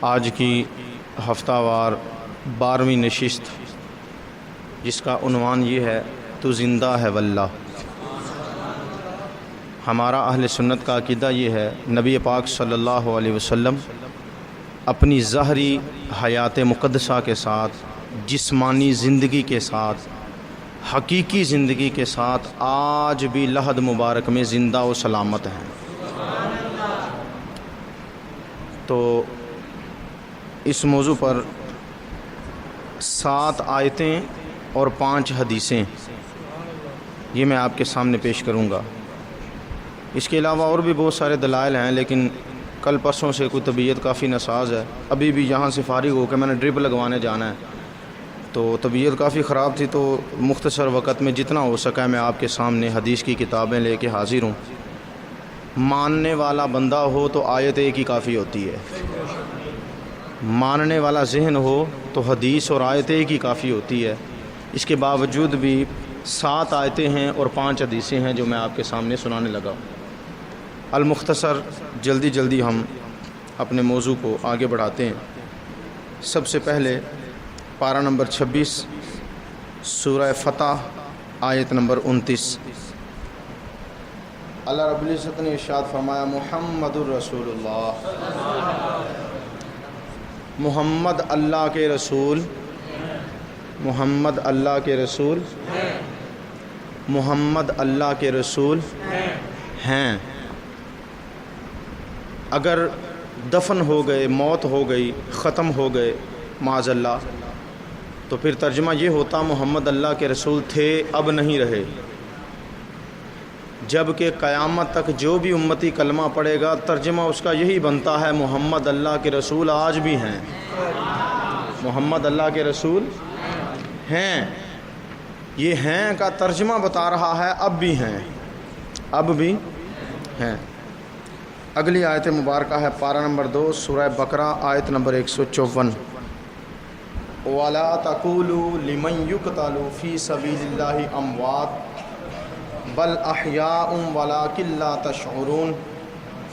آج کی ہفتہ وار 12ویں نشست جس کا عنوان یہ ہے تو زندہ ہے واللہ۔ ہمارا اہل سنت کا عقیدہ یہ ہے، نبی پاک صلی اللہ علیہ وسلم اپنی ظاہری حیات مقدسہ کے ساتھ، جسمانی زندگی کے ساتھ، حقیقی زندگی کے ساتھ آج بھی لحد مبارک میں زندہ و سلامت ہیں۔ تو اس موضوع پر 7 آیتیں اور 5 حدیثیں یہ میں آپ کے سامنے پیش کروں گا۔ اس کے علاوہ اور بھی بہت سارے دلائل ہیں، لیکن کل پرسوں سے کوئی طبیعت کافی ناساز ہے، ابھی بھی یہاں سے فارغ ہو کے میں نے ڈرپ لگوانے جانا ہے، تو طبیعت کافی خراب تھی، تو مختصر وقت میں جتنا ہو سکا میں آپ کے سامنے حدیث کی کتابیں لے کے حاضر ہوں۔ ماننے والا بندہ ہو تو آیت ایک ہی کافی ہوتی ہے، ماننے والا ذہن ہو تو حدیث اور آیت ایک ہی کافی ہوتی ہے۔ اس کے باوجود بھی 7 آیتیں ہیں اور 5 حدیثیں ہیں جو میں آپ کے سامنے سنانے لگا۔ المختصر جلدی جلدی ہم اپنے موضوع کو آگے بڑھاتے ہیں۔ سب سے پہلے پارہ نمبر 26 سورہ فتح آیت نمبر 29۔ اللہ رب العزت نے ارشاد فرمایا، محمد الرسول اللہ، محمد اللہ کے رسول، محمد اللہ کے رسول، محمد اللہ کے رسول ہیں۔ اگر دفن ہو گئے، موت ہو گئی، ختم ہو گئے معاذ اللہ، تو پھر ترجمہ یہ ہوتا محمد اللہ کے رسول تھے، اب نہیں رہے۔ جب کہ قیامت تک جو بھی امتی کلمہ پڑھے گا ترجمہ اس کا یہی بنتا ہے، محمد اللہ کے رسول آج بھی ہیں، محمد اللہ کے رسول ہیں۔ یہ ہیں کا ترجمہ بتا رہا ہے اب بھی ہیں، اب بھی ہیں۔ اگلی آیت مبارکہ ہے پارہ نمبر 2 سورہ بقرہ آیت نمبر 154۔ وَلَا تَقُولُوا لِمَنْ يُقْتَلُ فِي سَبِيلِ اللَّهِ أَمْوَاتٌ بل احیاء ولکن لا تشعرون۔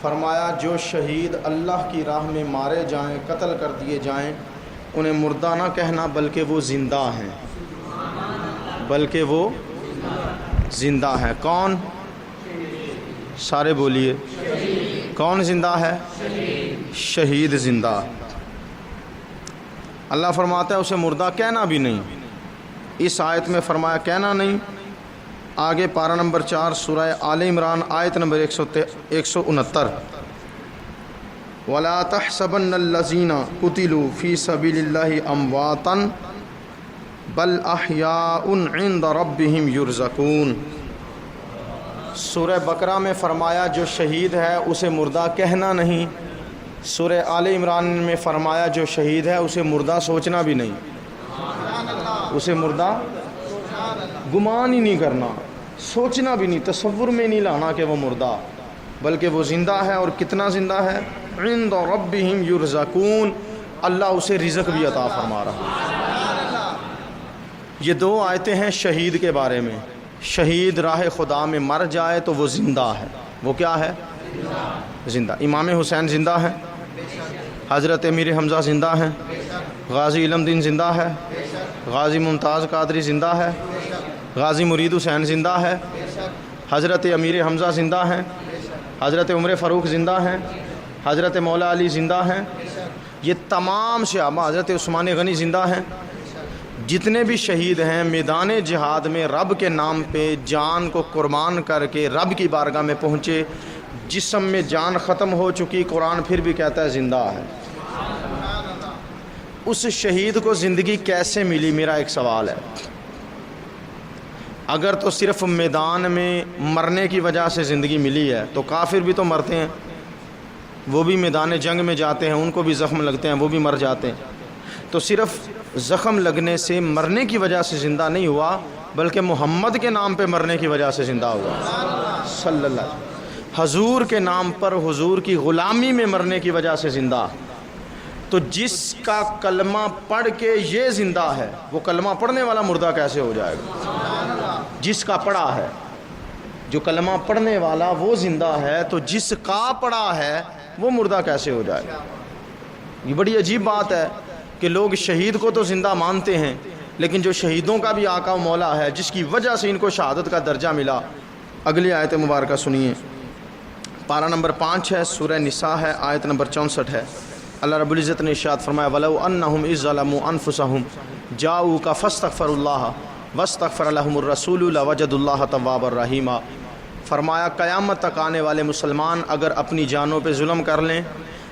فرمایا جو شہید اللہ کی راہ میں مارے جائیں، قتل کر دیے جائیں، انہیں مردہ نہ کہنا بلکہ وہ زندہ ہیں، بلکہ وہ زندہ ہیں۔ کون؟ سارے بولیے، کون زندہ ہے؟ شہید زندہ۔ اللہ فرماتا ہے اسے مردہ کہنا بھی نہیں۔ اس آیت میں فرمایا کہنا نہیں۔ آگے پارہ نمبر 4 سورہ آل عمران آیت نمبر 169۔ وَلَا تَحْسَبَنَّ الَّذِينَ قُتِلُوا فِي سَبِيلِ اللَّهِ أَمْوَاتًا بَلْ أَحْيَاءٌ عِندَ رَبِّهِمْ يُرْزَقُونَ۔ سورہ بقرہ میں فرمایا جو شہید ہے اسے مردہ کہنا نہیں۔ سورہ آل عمران میں فرمایا جو شہید ہے اسے مردہ سوچنا بھی نہیں، اسے مردہ گمان ہی نہیں کرنا، سوچنا بھی نہیں، تصور میں نہیں لانا کہ وہ مردہ، بلکہ وہ زندہ ہے۔ اور کتنا زندہ ہے؟ عند ربہم یرزقون، اللہ اسے رزق بھی عطا فرما رہا ہے۔ یہ 2 آیتیں ہیں شہید کے بارے میں۔ شہید راہ خدا میں مر جائے تو وہ زندہ ہے۔ وہ کیا ہے؟ زندہ۔ امام حسین زندہ ہے، حضرت امیر حمزہ زندہ ہیں، غازی علم دین زندہ ہے، غازی ممتاز قادری زندہ ہے، غازی مرید حسین زندہ ہے، حضرت امیر حمزہ زندہ ہیں، حضرت عمر فاروق زندہ ہیں، حضرت مولا علی زندہ ہیں، یہ تمام صحابہ، حضرت عثمان غنی زندہ ہیں۔ جتنے بھی شہید ہیں میدان جہاد میں رب کے نام پہ جان کو قربان کر کے رب کی بارگاہ میں پہنچے، جسم میں جان ختم ہو چکی، قرآن پھر بھی کہتا ہے زندہ ہے۔ اس شہید کو زندگی کیسے ملی؟ میرا ایک سوال ہے۔ اگر تو صرف میدان میں مرنے کی وجہ سے زندگی ملی ہے تو کافر بھی تو مرتے ہیں، وہ بھی میدان جنگ میں جاتے ہیں، ان کو بھی زخم لگتے ہیں، وہ بھی مر جاتے ہیں۔ تو صرف زخم لگنے سے مرنے کی وجہ سے زندہ نہیں ہوا، بلکہ محمد کے نام پہ مرنے کی وجہ سے زندہ ہوا، صلی اللہ علیہ وسلم۔ حضور کے نام پر حضور کی غلامی میں مرنے کی وجہ سے زندہ۔ تو جس کا کلمہ پڑھ کے یہ زندہ ہے، وہ کلمہ پڑھنے والا مردہ کیسے ہو جائے گا؟ جس کا پڑھا ہے، جو کلمہ پڑھنے والا وہ زندہ ہے، تو جس کا پڑھا ہے وہ مردہ کیسے ہو جائے گا؟ یہ بڑی عجیب بات ہے کہ لوگ شہید کو تو زندہ مانتے ہیں، لیکن جو شہیدوں کا بھی آقا و مولا ہے، جس کی وجہ سے ان کو شہادت کا درجہ ملا۔ اگلی آیت مبارکہ سنیے، پارہ نمبر 5 ہے، سورہ نساء ہے، آیت نمبر 64 ہے۔ اللہ رب العزت نے ارشاد فرمایا وَلَوْ أَنَّهُمْ إِذْ ظَلَمُوا أَنفُسَهُمْ جَاءُوكَ فَاسْتَغْفَرُوا اللَّهَ وَاسْتَغْفَرَ لَهُمُ الرَّسُولُ لَوَجَدُوا اللَّهَ تَوَّابًا رَحِيمًا۔ فرمایا قیامت تک آنے والے مسلمان اگر اپنی جانوں پہ ظلم کر لیں،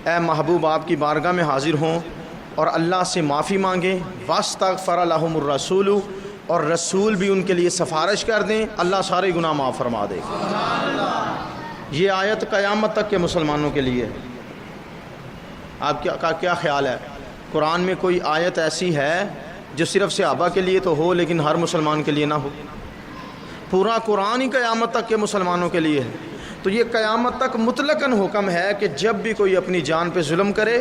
اے محبوب آپ کی بارگاہ میں حاضر ہوں اور اللہ سے معافی مانگیں، وَاسْتَغْفَرَ لَهُمُ الرَّسُولُ، اور رسول بھی ان کے لیے سفارش کر دیں، اللہ سارے گناہ معاف فرما دے گا۔ یہ آیت قیامت تک کے مسلمانوں کے لیے ہے۔ آپ کا کیا خیال ہے؟ قرآن میں کوئی آیت ایسی ہے جو صرف صحابہ کے لیے تو ہو لیکن ہر مسلمان کے لیے نہ ہو؟ پورا قرآن ہی قیامت تک کے مسلمانوں کے لیے ہے۔ تو یہ قیامت تک مطلقاً حکم ہے کہ جب بھی کوئی اپنی جان پہ ظلم کرے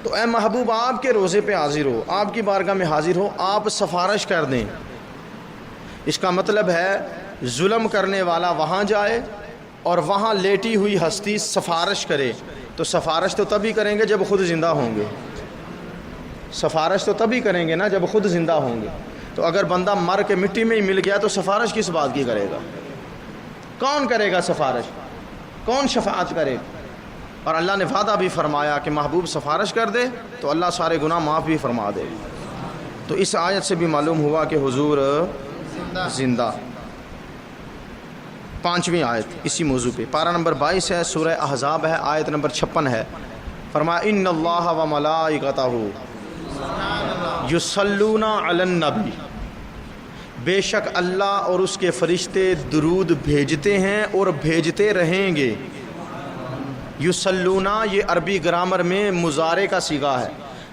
تو اے محبوب آپ کے روزے پہ حاضر ہو، آپ کی بارگاہ میں حاضر ہو، آپ سفارش کر دیں۔ اس کا مطلب ہے ظلم کرنے والا وہاں جائے اور وہاں لیٹی ہوئی ہستی سفارش کرے۔ تو سفارش تو تبھی کریں گے جب خود زندہ ہوں گے، سفارش تو تبھی کریں گے نا جب خود زندہ ہوں گے۔ تو اگر بندہ مر کے مٹی میں ہی مل گیا تو سفارش کس بات کی کرے گا؟ کون کرے گا سفارش؟ کون شفاعت کرے گا؟ اور اللہ نے وعدہ بھی فرمایا کہ محبوب سفارش کر دے تو اللہ سارے گناہ معاف بھی فرما دے گا۔ تو اس آیت سے بھی معلوم ہوا کہ حضور زندہ۔ 5ویں آیت اسی موضوع پہ، پارہ نمبر 22 ہے، سورہ احزاب ہے، آیت نمبر 56 ہے۔ فرمایا ان اللہ و ملائکتہ یصلون علی النبی، بے شک اللہ اور اس کے فرشتے درود بھیجتے ہیں اور بھیجتے رہیں گے۔ یصلون یہ عربی گرامر میں مضارع کا صیغہ ہے۔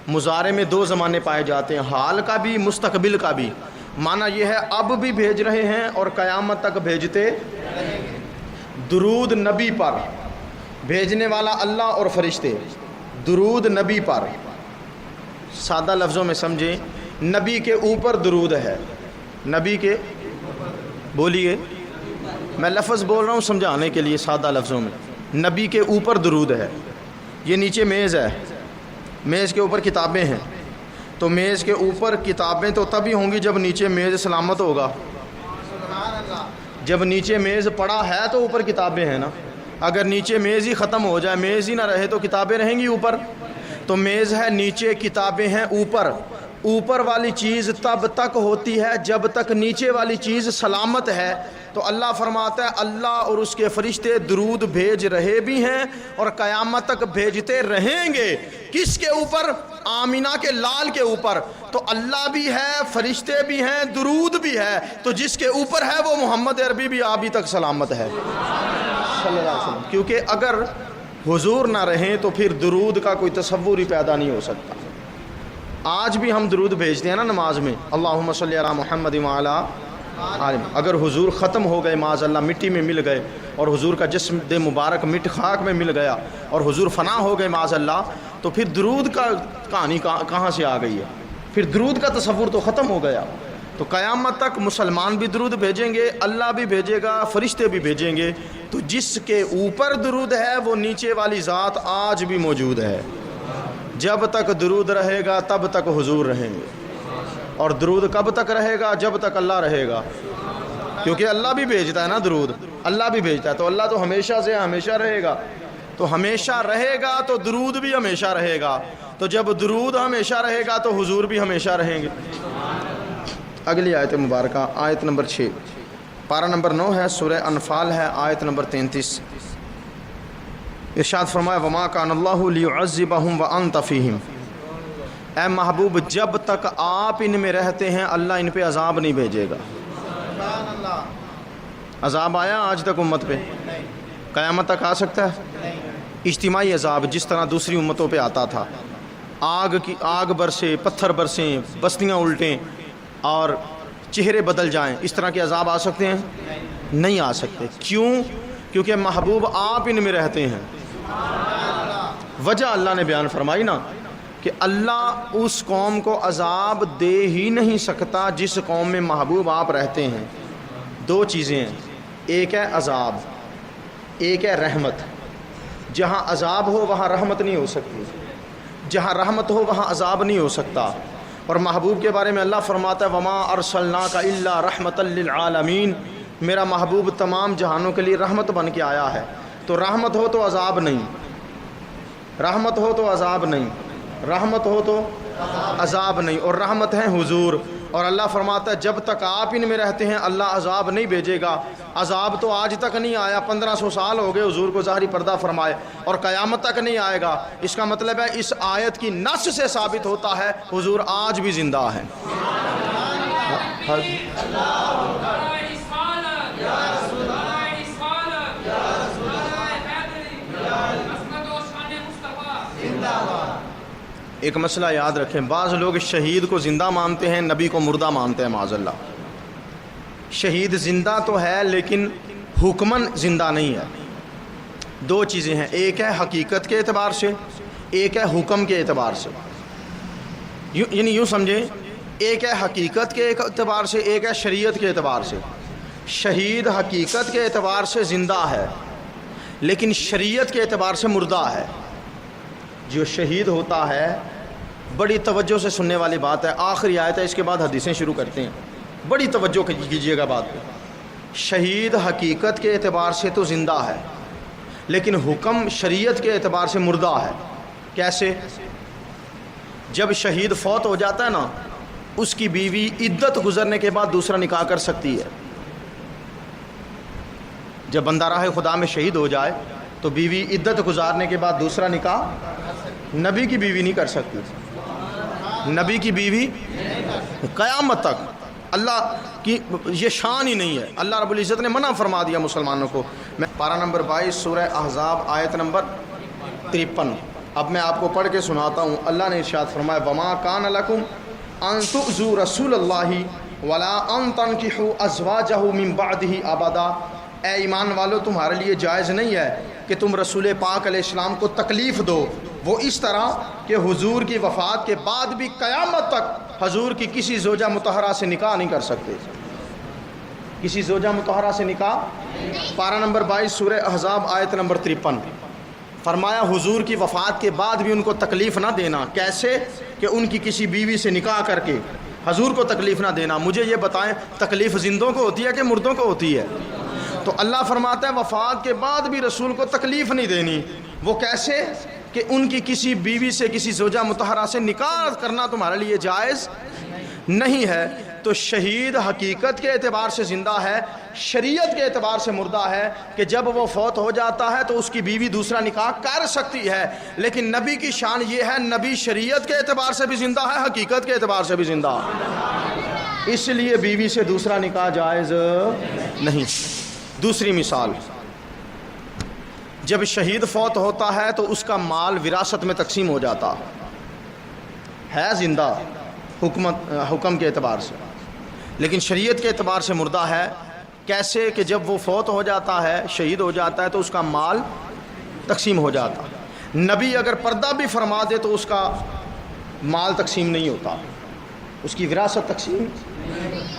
مضارع میں 2 زمانے پائے جاتے ہیں، حال کا بھی مستقبل کا بھی۔ معنی یہ ہے اب بھی بھیج رہے ہیں اور قیامت تک بھیجتے۔ درود نبی پر، بھیجنے والا اللہ اور فرشتے، درود نبی پر۔ سادہ لفظوں میں سمجھیں، نبی کے اوپر درود ہے، نبی کے، بولیے، میں لفظ بول رہا ہوں سمجھانے کے لیے سادہ لفظوں میں، نبی کے اوپر درود ہے۔ یہ نیچے میز ہے، میز کے اوپر کتابیں ہیں، تو میز کے اوپر کتابیں تو تبھی ہوں گی جب نیچے میز سلامت ہوگا۔ جب نیچے میز پڑا ہے تو اوپر کتابیں ہیں نا۔ اگر نیچے میز ہی ختم ہو جائے، میز ہی نہ رہے تو کتابیں رہیں گی اوپر؟ تو میز ہے نیچے، کتابیں ہیں اوپر۔ اوپر والی چیز تب تک ہوتی ہے جب تک نیچے والی چیز سلامت ہے۔ تو اللہ فرماتا ہے اللہ اور اس کے فرشتے درود بھیج رہے بھی ہیں اور قیامت تک بھیجتے رہیں گے۔ کس کے اوپر؟ آمینہ کے لال کے اوپر۔ تو اللہ بھی ہے، فرشتے بھی ہیں، درود بھی ہے، تو جس کے اوپر ہے وہ محمد عربی بھی ابھی تک سلامت ہے صلی اللہ علیہ وسلم۔ کیونکہ اگر حضور نہ رہیں تو پھر درود کا کوئی تصور ہی پیدا نہیں ہو سکتا۔ آج بھی ہم درود بھیجتے ہیں نا نماز میں، اللہم صلی علی محمد وعلی آل۔ اگر حضور ختم ہو گئے معاذ اللہ، مٹی میں مل گئے اور حضور کا جسم دے مبارک مٹ خاک میں مل گیا اور حضور فنا ہو گئے معاذ اللہ، تو پھر درود کا کہانی کہاں سے آ گئی ہے؟ پھر درود کا تصور تو ختم ہو گیا۔ تو قیامت تک مسلمان بھی درود بھیجیں گے، اللہ بھی بھیجے گا، فرشتے بھی بھیجیں گے۔ تو جس کے اوپر درود ہے وہ نیچے والی ذات آج بھی موجود ہے۔ جب تک درود رہے گا تب تک حضور رہیں گے، اور درود کب تک رہے گا؟ جب تک اللہ رہے گا، کیونکہ اللہ بھی بھیجتا ہے نا درود، اللہ بھی بھیجتا ہے۔ تو اللہ تو ہمیشہ سے ہمیشہ رہے گا، تو ہمیشہ رہے گا تو درود بھی ہمیشہ رہے گا۔ تو جب درود ہمیشہ رہے گا تو حضور بھی ہمیشہ رہیں گے۔ اگلی آیت مبارکہ، آیت نمبر 6، پارہ نمبر 9 ہے، سورہ انفال ہے، آیت نمبر 33۔ ارشاد فرمایا وما کان اللہ لیعذبہم وانت فیہم، اے محبوب جب تک آپ ان میں رہتے ہیں اللہ ان پہ عذاب نہیں بھیجے گا۔ عذاب آیا آج تک امت پہ؟ قیامت تک آ سکتا ہے؟ اجتماعی عذاب جس طرح دوسری امتوں پہ آتا تھا، آگ برسے، پتھر برسیں، بستیاں الٹیں اور چہرے بدل جائیں، اس طرح کے عذاب آ سکتے ہیں؟ نہیں آ سکتے۔ کیوں؟ کیونکہ محبوب آپ ان میں رہتے ہیں۔ وجہ اللہ نے بیان فرمائی نا کہ اللہ اس قوم کو عذاب دے ہی نہیں سکتا جس قوم میں محبوب آپ رہتے ہیں۔ 2 چیزیں ہیں، ایک ہے عذاب، ایک ہے رحمت۔ جہاں عذاب ہو وہاں رحمت نہیں ہو سکتی۔ جہاں رحمت ہو وہاں عذاب نہیں ہو سکتا۔ اور محبوب کے بارے میں اللہ فرماتا ہے وما ارسلناک الا رحمتا للعالمین، میرا محبوب تمام جہانوں کے لیے رحمت بن کے آیا ہے۔ تو رحمت ہو تو عذاب نہیں، رحمت ہو تو عذاب نہیں، رحمت ہو تو عذاب نہیں، اور رحمت ہے حضور۔ اور اللہ فرماتا ہے جب تک آپ ان میں رہتے ہیں اللہ عذاب نہیں بھیجے گا۔ عذاب تو آج تک نہیں آیا، 1500 سال ہو گئے حضور کو ظاہری پردہ فرمائے، اور قیامت تک نہیں آئے گا۔ اس کا مطلب ہے اس آیت کی نص سے ثابت ہوتا ہے حضور آج بھی زندہ ہیں۔ ایک مسئلہ یاد رکھیں، بعض لوگ شہید کو زندہ مانتے ہیں، نبی کو مردہ مانتے ہیں، معاذ اللہ۔ شہید زندہ تو ہے لیکن حکماً زندہ نہیں ہے۔ دو چیزیں ہیں، ایک ہے حقیقت کے اعتبار سے، ایک ہے حکم کے اعتبار سے۔ یعنی یوں سمجھیں، ایک ہے حقیقت کے اعتبار سے، ایک ہے شریعت کے اعتبار سے۔ شہید حقیقت کے اعتبار سے زندہ ہے لیکن شریعت کے اعتبار سے مردہ ہے۔ جو شہید ہوتا ہے، بڑی توجہ سے سننے والی بات ہے، آخری آیت ہے، اس کے بعد حدیثیں شروع کرتے ہیں، بڑی توجہ کیجیے گا بات پہ۔ شہید حقیقت کے اعتبار سے تو زندہ ہے لیکن حکم شریعت کے اعتبار سے مردہ ہے۔ کیسے؟ جب شہید فوت ہو جاتا ہے نا، اس کی بیوی عدت گزرنے کے بعد دوسرا نکاح کر سکتی ہے۔ جب بندہ راہ خدا میں شہید ہو جائے تو بیوی عدت گزارنے کے بعد دوسرا نکاح نبی کی بیوی نہیں کر سکتی، نبی کی بیوی قیامت تک۔ اللہ کی یہ شان ہی نہیں ہے، اللہ رب العزت نے منع فرما دیا مسلمانوں کو۔ میں پارہ نمبر 22 سورہ احزاب آیت نمبر 53 اب میں آپ کو پڑھ کے سناتا ہوں۔ اللہ نے ارشاد فرمایا وما کان لکم ان تؤذوا رسول اللہ ولا ان تنکحوا ازواجہ من بعدہ ابدا، اے ایمان والو تمہارے لیے جائز نہیں ہے کہ تم رسول پاک علیہ السلام کو تکلیف دو، وہ اس طرح کہ حضور کی وفات کے بعد بھی قیامت تک حضور کی کسی زوجہ مطہرہ سے نکاح نہیں کر سکتے، کسی زوجہ مطہرہ سے نکاح۔ پارہ نمبر 22 سورہ احزاب آیت نمبر 53 فرمایا حضور کی وفات کے بعد بھی ان کو تکلیف نہ دینا۔ کیسے؟ کہ ان کی کسی بیوی سے نکاح کر کے حضور کو تکلیف نہ دینا۔ مجھے یہ بتائیں تکلیف زندوں کو ہوتی ہے کہ مردوں کو ہوتی ہے؟ تو اللہ فرماتا ہے وفات کے بعد بھی رسول کو تکلیف نہیں دینی۔ وہ کیسے؟ کہ ان کی کسی بیوی سے کسی زوجہ مطہرہ سے نکاح کرنا تمہارے لیے جائز نہیں ہے۔ تو شہید حقیقت کے اعتبار سے زندہ ہے، شریعت کے اعتبار سے مردہ ہے، کہ جب وہ فوت ہو جاتا ہے تو اس کی بیوی دوسرا نکاح کر سکتی ہے۔ لیکن نبی کی شان یہ ہے، نبی شریعت کے اعتبار سے بھی زندہ ہے، حقیقت کے اعتبار سے بھی زندہ ہے، اس لیے بیوی سے دوسرا نکاح جائز نہیں۔ دوسری مثال، جب شہید فوت ہوتا ہے تو اس کا مال وراثت میں تقسیم ہو جاتا ہے، زندہ حکم کے اعتبار سے، لیکن شریعت کے اعتبار سے مردہ ہے۔ کیسے؟ کہ جب وہ فوت ہو جاتا ہے، شہید ہو جاتا ہے تو اس کا مال تقسیم ہو جاتا۔ نبی اگر پردہ بھی فرما دے تو اس کا مال تقسیم نہیں ہوتا، اس کی وراثت تقسیم۔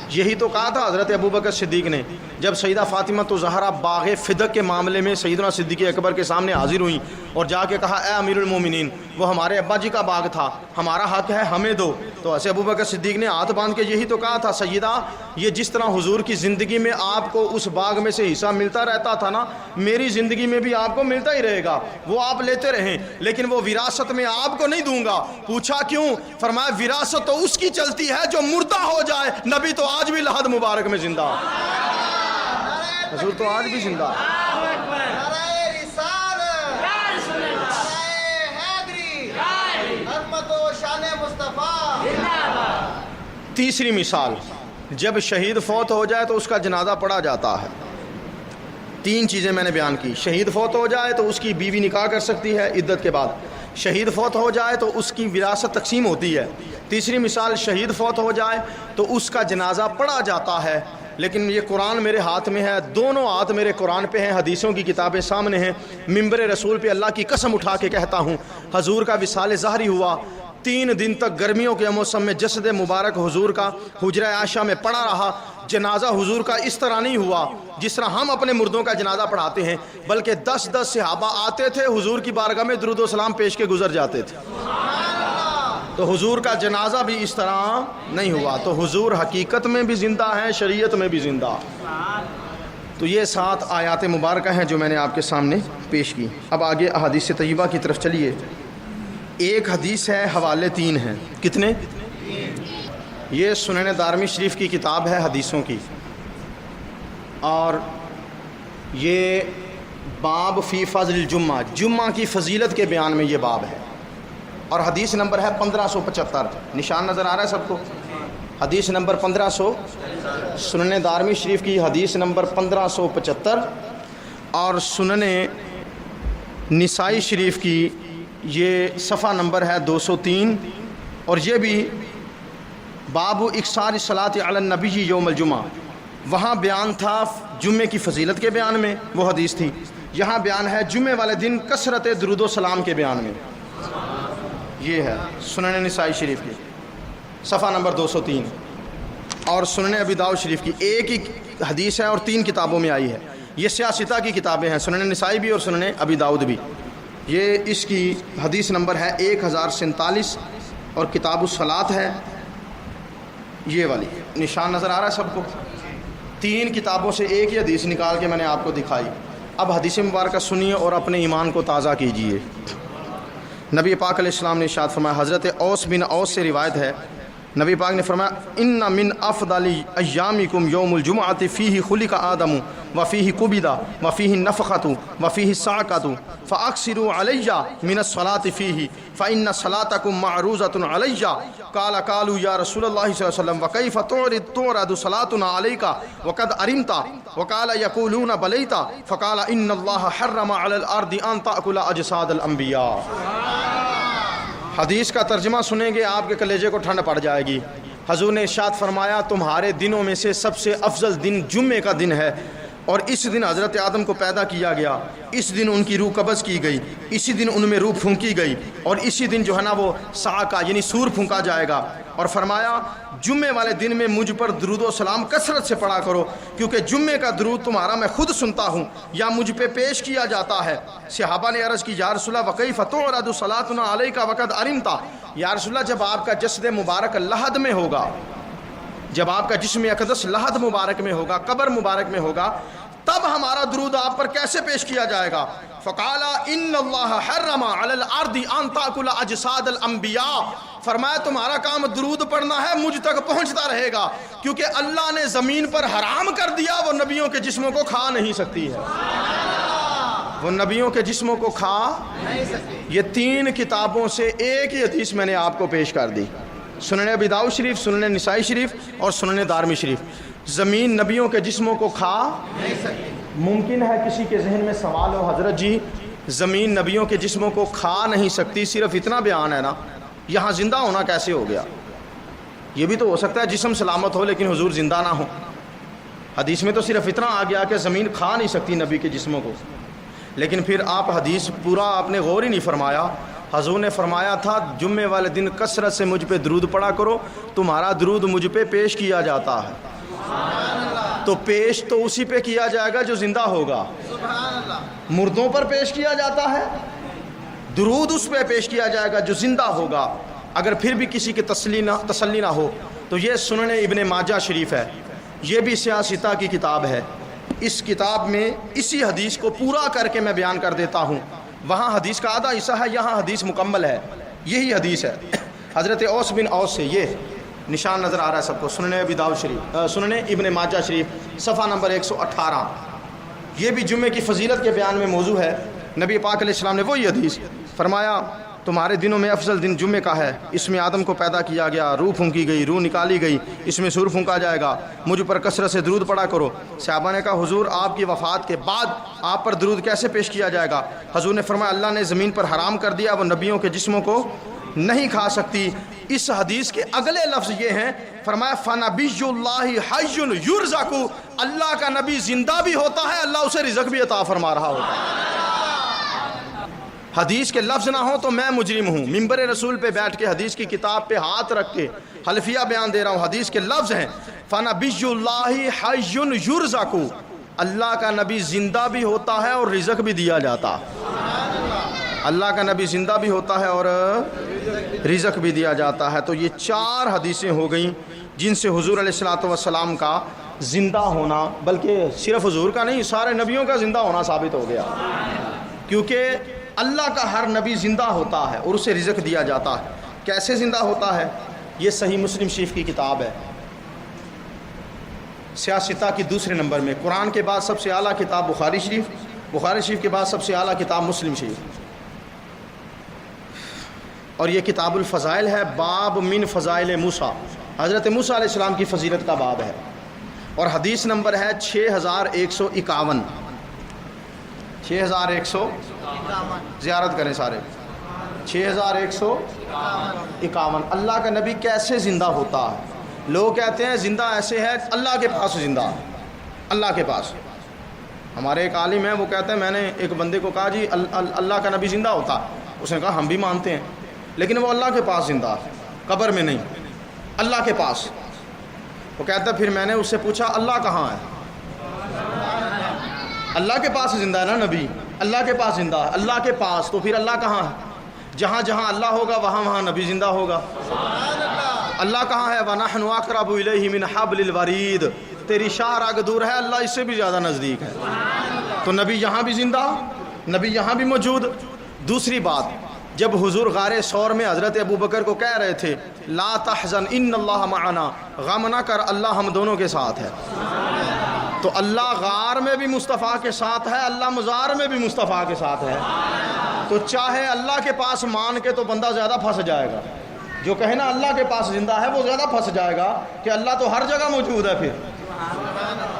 یہی تو کہا تھا حضرت ابوبکر صدیق نے جب سیدہ فاطمہ تو زہرا باغ فدق کے معاملے میں سیدنا صدیق اکبر کے سامنے حاضر ہوئیں اور جا کے کہا اے امیر المومنین، وہ ہمارے ابا جی کا باغ تھا، ہمارا حق ہے، ہمیں دو۔ تو ایسے ابوبکر صدیق نے ہاتھ باندھ کے یہی تو کہا تھا سیدہ، یہ جس طرح حضور کی زندگی میں آپ کو اس باغ میں سے حصہ ملتا رہتا تھا نا، میری زندگی میں بھی آپ کو ملتا ہی رہے گا، وہ آپ لیتے رہیں، لیکن وہ وراثت میں آپ کو نہیں دوں گا۔ پوچھا کیوں؟ فرمایا وراثت تو اس کی چلتی ہے جو مردہ ہو جائے، نبی تو آج بھی لحد مبارک میں زندہ، حضور تو آج بھی زندہ۔ تیسری مثال، جب شہید فوت ہو جائے تو اس کا جنازہ پڑھا جاتا ہے۔ تین چیزیں میں نے بیان کی، شہید فوت ہو جائے تو اس کی بیوی نکاح کر سکتی ہے عدت کے بعد، شہید فوت ہو جائے تو اس کی وراثت تقسیم ہوتی ہے۔ تیسری مثال، شہید فوت ہو جائے تو اس کا جنازہ پڑھا جاتا ہے۔ لیکن یہ قرآن میرے ہاتھ میں ہے، دونوں ہاتھ میرے قرآن پہ ہیں، حدیثوں کی کتابیں سامنے ہیں، ممبر رسول پہ اللہ کی قسم اٹھا کے کہتا ہوں، حضور کا وصال ظاہری ہوا، 3 دن تک گرمیوں کے موسم میں جسد مبارک حضور کا حجرہ عائشہ میں پڑا رہا۔ جنازہ حضور کا اس طرح نہیں ہوا جس طرح ہم اپنے مردوں کا جنازہ پڑھاتے ہیں، بلکہ 10 صحابہ آتے تھے، حضور کی بارگاہ میں درود و سلام پیش کے گزر جاتے تھے۔ تو حضور کا جنازہ بھی اس طرح نہیں ہوا. تو حضور حقیقت میں بھی زندہ ہیں, شریعت میں بھی زندہ. تو یہ 7 آیات مبارکہ ہیں جو میں نے آپ کے سامنے پیش کی. اب آگے احادیث طیبہ کی طرف چلیے. ایک حدیث ہے, حوالے 3 ہیں. کتنے؟ یہ سنن دارمی شریف کی کتاب ہے حدیثوں کی, اور یہ باب فی فضل الجمعہ, جمعہ کی فضیلت کے بیان میں یہ باب ہے, اور حدیث نمبر ہے 1575. نشان نظر آ رہا ہے سب کو؟ حدیث نمبر 1500, سنن دارمی شریف کی حدیث نمبر 1575, اور سنن نسائی شریف کی یہ صفحہ نمبر ہے 203. اور یہ بھی باب اکثار الصلاۃ علی النبی یوم الجمعہ, وہاں بیان تھا جمعے کی فضیلت کے بیان میں, وہ حدیث تھی. یہاں بیان ہے جمعے والے دن کثرت درود و سلام کے بیان میں. یہ ہے سنن نسائی شریف کی صفحہ نمبر 203, اور سنن ابی داؤد شریف کی ایک ہی حدیث ہے اور 3 کتابوں میں آئی ہے. یہ سیاستہ کی کتابیں ہیں, سنن نسائی بھی اور سنن ابی داؤد بھی. یہ اس کی حدیث نمبر ہے 1047, اور کتاب الصلاۃ ہے یہ والی. نشان نظر آ رہا ہے سب کو؟ 3 کتابوں سے ایک ہی حدیث نکال کے میں نے آپ کو دکھائی. اب حدیث مبارکہ سنیے اور اپنے ایمان کو تازہ کیجیے. نبی پاک علیہ السلام نے ارشاد فرمایا, حضرت اوس بن اوس سے روایت ہے, نبی پاک نے فرمایا, ان من افضل ایامکم یوم الجمعۃ فیہ خلق آدم وفیہ قبض وفیہ نفخۃ وفیہ صعقۃ فاکثروا علی من الصلاۃ فیہ فان صلاتکم معروضۃ علی. قالوا یا رسول اللہ صلی اللہ علیہ وسلم وکیف تعرض صلاتنا علیک وقد ارمت وقال یقولون بلیت فقال ان اللہ حرم علی الارض ان تأکل اجساد الانبیاء. حدیث کا ترجمہ سنیں گے آپ کے کلیجے کو ٹھنڈ پڑ جائے گی. حضور نے ارشاد فرمایا, تمہارے دنوں میں سے سب سے افضل دن جمعے کا دن ہے, اور اس دن حضرت آدم کو پیدا کیا گیا, اس دن ان کی روح قبض کی گئی, اسی دن ان میں روح پھونکی گئی, اور اسی دن جو ہے نا وہ صعقہ یعنی سور پھونکا جائے گا. اور فرمایا جمعے والے دن میں مجھ پر درود و سلام کثرت سے پڑھا کرو, کیونکہ جمعے کا درود تمہارا میں خود سنتا ہوں یا مجھ پہ پیش کیا جاتا ہے. صحابہ نے عرض کی, یا رسول اللہ وکیف تعرض صلاتنا علیک وقد ارمت, یا رسول اللہ جب آپ کا جسد مبارک لحد میں ہوگا, جب آپ کا جسم اقدس لحد مبارک میں ہوگا, قبر مبارک میں ہوگا, تب ہمارا درود آپ پر کیسے پیش کیا جائے گا؟ فقال ان اللہ حرم علی الارض ان تاکل اجساد الانبیاء, فرمایا تمہارا کام درود پڑھنا ہے, مجھ تک پہنچتا رہے گا, کیونکہ اللہ نے زمین پر حرام کر دیا وہ نبیوں کے جسموں کو کھا نہیں سکتی ہے, وہ نبیوں کے جسموں کو کھا نہیں سکتی. یہ 3 کتابوں سے ایک ہی حدیث میں نے آپ کو پیش کر دی, سنن ابی داؤد شریف, سنن نسائی شریف اور سنن دارمی شریف. زمین نبیوں کے جسموں کو کھا نہیں سکتی. ممکن ہے کسی کے ذہن میں سوال ہو, حضرت جی زمین نبیوں کے جسموں کو کھا نہیں سکتی, صرف اتنا بیان ہے نا, یہاں زندہ ہونا کیسے ہو گیا؟ یہ بھی تو ہو سکتا ہے جسم سلامت ہو لیکن حضور زندہ نہ ہو. حدیث میں تو صرف اتنا آ گیا کہ زمین کھا نہیں سکتی نبی کے جسموں کو, لیکن پھر آپ حدیث پورا آپ نے غور ہی نہیں فرمایا. حضور نے فرمایا تھا جمعے والے دن کثرت سے مجھ پہ درود پڑھا کرو, تمہارا درود مجھ پہ پیش کیا جاتا ہے. تو پیش تو اسی پہ کیا جائے گا جو زندہ ہوگا, مردوں پر پیش کیا جاتا ہے, درود اس پہ پیش کیا جائے گا جو زندہ ہوگا. اگر پھر بھی کسی کی تسلی نہ ہو تو یہ سنن ابن ماجہ شریف ہے, یہ بھی سیاستہ کی کتاب ہے. اس کتاب میں اسی حدیث کو پورا کر کے میں بیان کر دیتا ہوں. وہاں حدیث کا آدھا حصہ ہے, یہاں حدیث مکمل ہے. یہی حدیث ہے حضرت اوس بن اوس سے, یہ نشان نظر آ رہا ہے سب کو, سنن ابی داؤد شریف, سنن ابن ماجہ شریف صفحہ نمبر 118. یہ بھی جمعے کی فضیلت کے بیان میں موضوع ہے. نبی پاک علیہ السلام نے وہی حدیث فرمایا, تمہارے دنوں میں افضل دن جمعے کا ہے, اس میں آدم کو پیدا کیا گیا, روح پھونکی گئی, روح نکالی گئی, اس میں سور پھونکا جائے گا, مجھ پر کثرت سے درود پڑھا کرو. صحابہ نے کہا حضور آپ کی وفات کے بعد آپ پر درود کیسے پیش کیا جائے گا؟ حضور نے فرمایا اللہ نے زمین پر حرام کر دیا, وہ نبیوں کے جسموں کو نہیں کھا سکتی. اس حدیث کے اگلے لفظ یہ ہیں, فرمایا فنبی اللہ حی یرزق, اللہ کا نبی زندہ بھی ہوتا ہے, اللہ اسے رزق بھی عطا فرما رہا ہوتا ہے. حدیث کے لفظ نہ ہوں تو میں مجرم ہوں, ممبر رسول پہ بیٹھ کے حدیث کی کتاب پہ ہاتھ رکھ کے حلفیہ بیان دے رہا ہوں. حدیث کے لفظ ہیں فنبی اللہ حی یرزق, اللہ کا نبی زندہ بھی ہوتا ہے اور رزق بھی دیا جاتا. اللہ کا نبی زندہ بھی ہوتا ہے اور رزق بھی دیا جاتا ہے۔ تو یہ 4 حدیثیں ہو گئیں جن سے حضور علیہ الصلوۃ والسلام کا زندہ ہونا، بلکہ صرف حضور کا نہیں، سارے نبیوں کا زندہ ہونا ثابت ہو گیا، کیونکہ اللہ کا ہر نبی زندہ ہوتا ہے اور اسے رزق دیا جاتا ہے۔ کیسے زندہ ہوتا ہے؟ یہ صحیح مسلم شریف کی کتاب ہے، سیاستہ کی دوسرے نمبر میں۔ قرآن کے بعد سب سے اعلیٰ کتاب بخاری شریف، بخاری شریف کے بعد سب سے اعلیٰ کتاب مسلم شریف، اور یہ کتاب الفضائل ہے۔ باب من فضائل موسیٰ، حضرت موسیٰ علیہ السلام کی فضیلت کا باب ہے، اور حدیث نمبر ہے 6151۔ 6151 زیارت کریں سارے، 6151۔ اللہ کا نبی کیسے زندہ ہوتا ہے؟ لوگ کہتے ہیں زندہ ایسے ہے، اللہ کے پاس زندہ ہے، اللہ کے پاس۔ ہمارے ایک عالم ہیں، وہ کہتے ہیں میں نے ایک بندے کو کہا جی اللہ کا نبی زندہ ہوتا، اس نے کہا ہم بھی مانتے ہیں، لیکن وہ اللہ کے پاس زندہ ہے، قبر میں نہیں، اللہ کے پاس۔ وہ کہتا ہے پھر میں نے اس سے پوچھا اللہ کہاں ہے؟ اللہ کے پاس زندہ ہے نا نبی، اللہ کے پاس زندہ ہے، اللہ کے پاس، تو پھر اللہ کہاں ہے؟ جہاں جہاں اللہ ہوگا وہاں وہاں نبی زندہ ہوگا۔ اللہ کہاں ہے؟ وَنَحْنُ أَقْرَبُ إِلَيْهِ مِنْ حَبْلِ الْوَرِيدِ، تیری شاہ راگ دور ہے، اللہ اس سے بھی زیادہ نزدیک ہے۔ تو نبی یہاں بھی زندہ، نبی یہاں بھی موجود۔ دوسری بات، جب حضور غار ثور میں حضرت ابوبکر کو کہہ رہے تھے لا تحزن ان اللہ معنا، غم نہ کر، اللہ ہم دونوں کے ساتھ ہے، تو اللہ غار میں بھی مصطفیٰ کے ساتھ ہے، اللہ مزار میں بھی مصطفیٰ کے ساتھ ہے۔ تو چاہے اللہ کے پاس مان کے تو بندہ زیادہ پھنس جائے گا، جو کہے نا اللہ کے پاس زندہ ہے وہ زیادہ پھنس جائے گا کہ اللہ تو ہر جگہ موجود ہے۔ پھر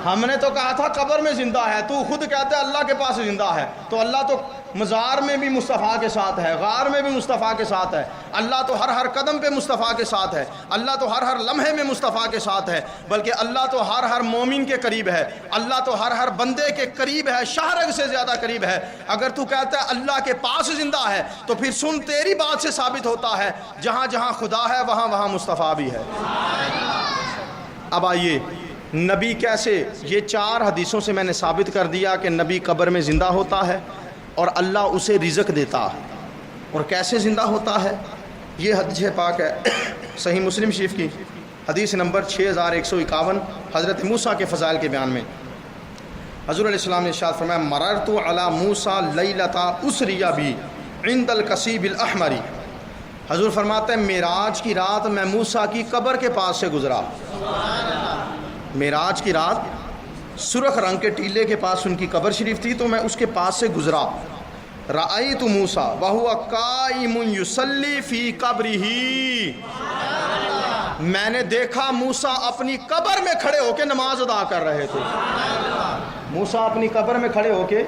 ہم نے تو کہا تھا قبر میں زندہ ہے، تو خود کہتے ہیں اللہ کے پاس زندہ ہے، تو اللہ تو مزار میں بھی مصطفیٰ کے ساتھ ہے، غار میں بھی مصطفیٰ کے ساتھ ہے، اللہ تو ہر قدم پہ مصطفیٰ کے ساتھ ہے، اللہ تو ہر لمحے میں مصطفیٰ کے ساتھ ہے، بلکہ اللہ تو ہر مومن کے قریب ہے، اللہ تو ہر بندے کے قریب ہے، شہرگ سے زیادہ قریب ہے۔ اگر تو کہتا ہے اللہ کے پاس زندہ ہے تو پھر سن، تیری بات سے ثابت ہوتا ہے جہاں جہاں خدا ہے وہاں وہاں مصطفیٰ بھی ہے۔ اب آئیے نبی کیسے، یہ 4 حدیثوں سے میں نے ثابت کر دیا کہ نبی قبر میں زندہ ہوتا ہے اور اللہ اسے رزق دیتا ہے۔ اور کیسے زندہ ہوتا ہے؟ یہ حدیث پاک ہے صحیح مسلم شریف کی، حدیث نمبر 6151، حضرت موسیٰ کے فضائل کے بیان میں حضور علیہ السلام نے ارشاد فرمایا مررت علی موسیٰ لیلۃ اسری بی عند القصیب الاحمر۔ حضور فرماتے ہیں معراج کی رات میں موسیٰ کی قبر کے پاس سے گزرا۔ معراج کی رات سرخ رنگ کے ٹیلے کے پاس ان کی قبر شریف تھی، تو میں اس کے پاس سے گزرا۔ رأیت موسیٰ وہو قائم یصلی فی قبرہ، میں نے دیکھا موسیٰ اپنی قبر میں کھڑے ہو کے نماز ادا کر رہے تھے۔ موسیٰ اپنی قبر میں کھڑے ہو کے،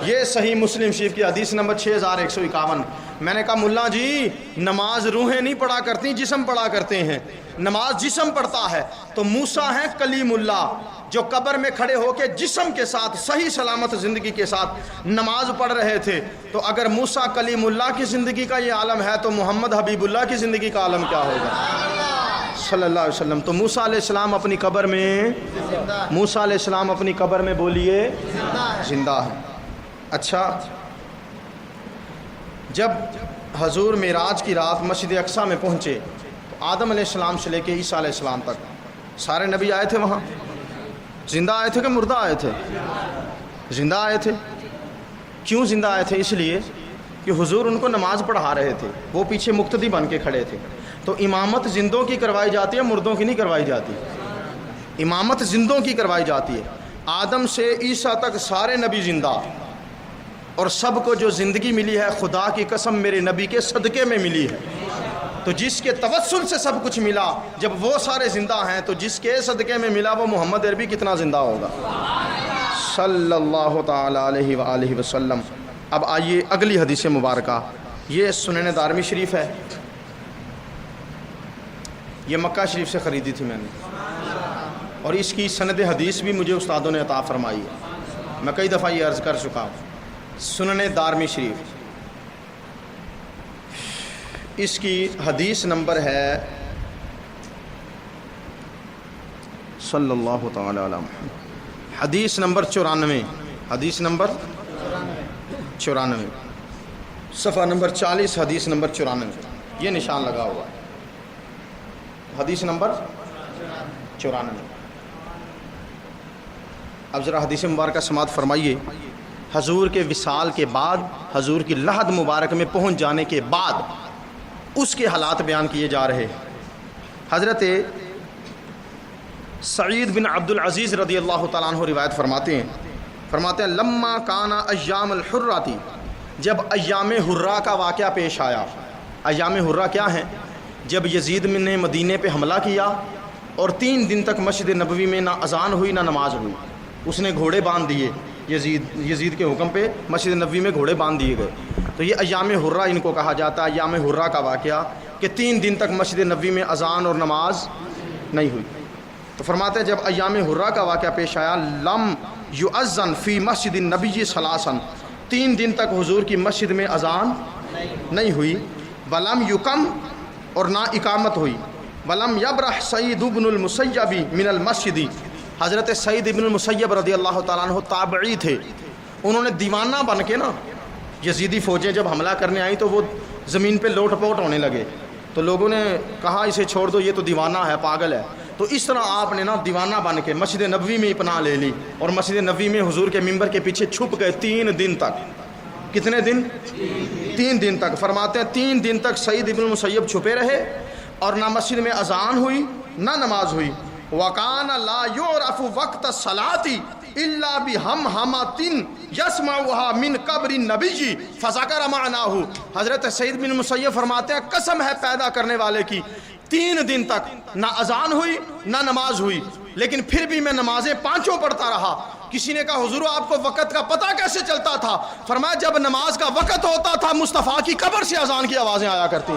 یہ صحیح مسلم شریف کی حدیث نمبر 6151۔ میں نے کہا ملا جی نماز روحیں نہیں پڑھا کرتی، جسم پڑھا کرتے ہیں، نماز جسم پڑھتا ہے، تو موسیٰ ہیں کلیم اللہ جو قبر میں کھڑے ہو کے جسم کے ساتھ صحیح سلامت زندگی کے ساتھ نماز پڑھ رہے تھے۔ تو اگر موسیٰ کلیم اللہ کی زندگی کا یہ عالم ہے تو محمد حبیب اللہ کی زندگی کا عالم کیا ہوگا صلی اللہ علیہ وسلم۔ تو موسیٰ علیہ السلام اپنی قبر میں، موسیٰ علیہ السلام اپنی قبر میں بولیے زندہ ہے۔ اچھا، جب حضور معراج کی رات مسجد اقصیٰ میں پہنچے تو آدم علیہ السلام سے لے کے عیسیٰ علیہ السلام تک سارے نبی آئے تھے وہاں، زندہ آئے تھے کہ مردہ آئے تھے؟ زندہ آئے تھے۔ کیوں زندہ آئے تھے؟ اس لیے کہ حضور ان کو نماز پڑھا رہے تھے، وہ پیچھے مقتدی بن کے کھڑے تھے۔ تو امامت زندوں کی کروائی جاتی ہے، مردوں کی نہیں کروائی جاتی۔ امامت زندوں کی کروائی جاتی ہے۔ آدم سے عیسیٰ تک سارے نبی زندہ، اور سب کو جو زندگی ملی ہے خدا کی قسم میرے نبی کے صدقے میں ملی ہے۔ تو جس کے توسل سے سب کچھ ملا، جب وہ سارے زندہ ہیں تو جس کے صدقے میں ملا وہ محمد عربی کتنا زندہ ہوگا صلی اللہ تعالی علیہ وآلہ وسلم۔ اب آئیے اگلی حدیث مبارکہ، یہ سنن دارمی شریف ہے، یہ مکہ شریف سے خریدی تھی میں نے، اور اس کی سند حدیث بھی مجھے استادوں نے عطا فرمائی ہے، میں کئی دفعہ یہ عرض کر چکا ہوں۔ سنن دارمی شریف، اس کی حدیث نمبر ہے صلی اللہ تعالی علیہ وسلم، حدیث نمبر 94، حدیث نمبر 94، صفحہ نمبر 40، حدیث نمبر 94۔ یہ نشان لگا ہوا ہے۔ حدیث نمبر 94۔ اب ذرا حدیث مبارکہ سماعت فرمائیے۔ حضور کے وصال کے بعد، حضور کی لحد مبارک میں پہنچ جانے کے بعد اس کے حالات بیان کیے جا رہے۔ حضرت سعید بن عبد العزیز رضی اللہ تعالیٰ عنہ روایت فرماتے ہیں لما کانا ایام الحراتی، جب ایام حرہ کا واقعہ پیش آیا۔ ایام حرہ کیا ہیں؟ جب یزید نے مدینے پہ حملہ کیا اور 3 دن تک مسجد نبوی میں نہ اذان ہوئی نہ نماز ہوئی، اس نے گھوڑے باندھ دیے، یزید کے حکم پہ مسجد نبوی میں گھوڑے باندھ دیے گئے، تو یہ ایام حرہ ان کو کہا جاتا ہے۔ ایام حرہ کا واقعہ کہ 3 دن تک مسجد نبوی میں اذان اور نماز نہیں ہوئی۔ تو فرماتے ہیں جب ایام حرہ کا واقعہ پیش آیا، لم یؤذن فی مسجد النبی ثلاثا، 3 دن تک حضور کی مسجد میں اذان نہیں ہوئی، ولم یقم، اور نہ اقامت ہوئی، ولم یبرح سعید بن المسیب من المسجد، حضرت سعید بن المسیب رضی اللہ تعالیٰ عنہ تابعی تھے، انہوں نے دیوانہ بن کے نا، یزیدی فوجیں جب حملہ کرنے آئیں تو وہ زمین پہ لوٹ پوٹ ہونے لگے، تو لوگوں نے کہا اسے چھوڑ دو، یہ تو دیوانہ ہے، پاگل ہے۔ تو اس طرح آپ نے نا دیوانہ بن کے مسجد نبوی میں پناہ لے لی اور مسجد نبوی میں حضور کے ممبر کے پیچھے چھپ گئے 3 دن تک۔ کتنے دن؟ 3 دن تک۔ فرماتے ہیں 3 دن تک سعید ابن المسیب چھپے رہے اور نہ مسجد میں اذان ہوئی نہ نماز ہوئی۔ وَكَانَ لَا يُعْرَفُ وَقْتَ الصَّلَاةِ إِلَّا بِهَمْهَمَةٍ يَسْمَعُهَا مِنْ قَبْرِ النَّبِيِّ فَذَكَرَ مَعْنَاهُ۔ حضرت سعید بن المسیب فرماتے ہیں قسم ہے پیدا کرنے والے کی، 3 دن تک نہ اذان ہوئی نہ نماز ہوئی، لیکن پھر بھی میں نمازیں 5 پڑھتا رہا۔ کسی نے کہا حضور آپ کو وقت کا پتہ کیسے چلتا تھا؟ فرمایا جب نماز کا وقت ہوتا تھا مصطفیٰ کی قبر سے اذان کی آوازیں آیا کرتی،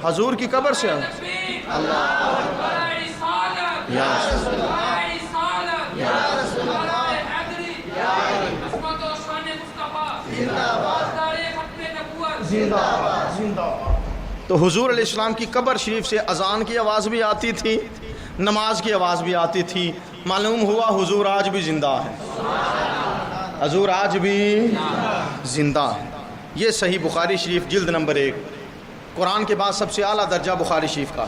حضور کی قبر سے۔ تو حضور علیہ السلام کی قبر شریف سے اذان کی آواز بھی آتی تھی، نماز کی آواز بھی آتی تھی۔ معلوم ہوا حضور آج بھی زندہ ہے، حضور آج بھی زندہ ہے۔ یہ صحیح بخاری شریف جلد نمبر 1، قرآن کے بعد سب سے اعلیٰ درجہ بخاری شریف کا،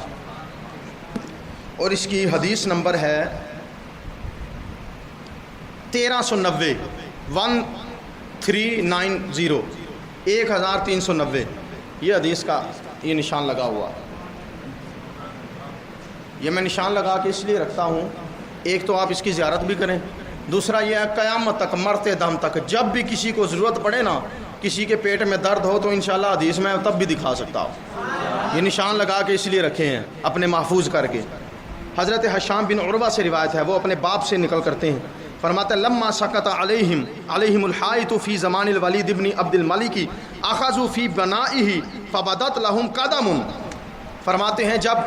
اور اس کی حدیث نمبر ہے 1390، 1390، 1390۔ یہ حدیث کا یہ نشان لگا ہوا، یہ میں نشان لگا کے اس لیے رکھتا ہوں، ایک تو آپ اس کی زیارت بھی کریں، دوسرا یہ ہے قیامت تک، مرتے دم تک جب بھی کسی کو ضرورت پڑے نا، کسی کے پیٹ میں درد ہو تو انشاءاللہ حدیث میں تب بھی دکھا سکتا ہوں۔ یہ نشان لگا کے اس لیے رکھے ہیں اپنے محفوظ کر کے۔ حضرت حشام بن عروہ سے روایت ہے، وہ اپنے باپ سے نقل کرتے ہیں، فرماتے ہیں لما سقط علیہم الحائط فی زمان الولید بن عبد الملک اخذوا فی بنائہ فبدت لهم قدم۔ فرماتے ہیں جب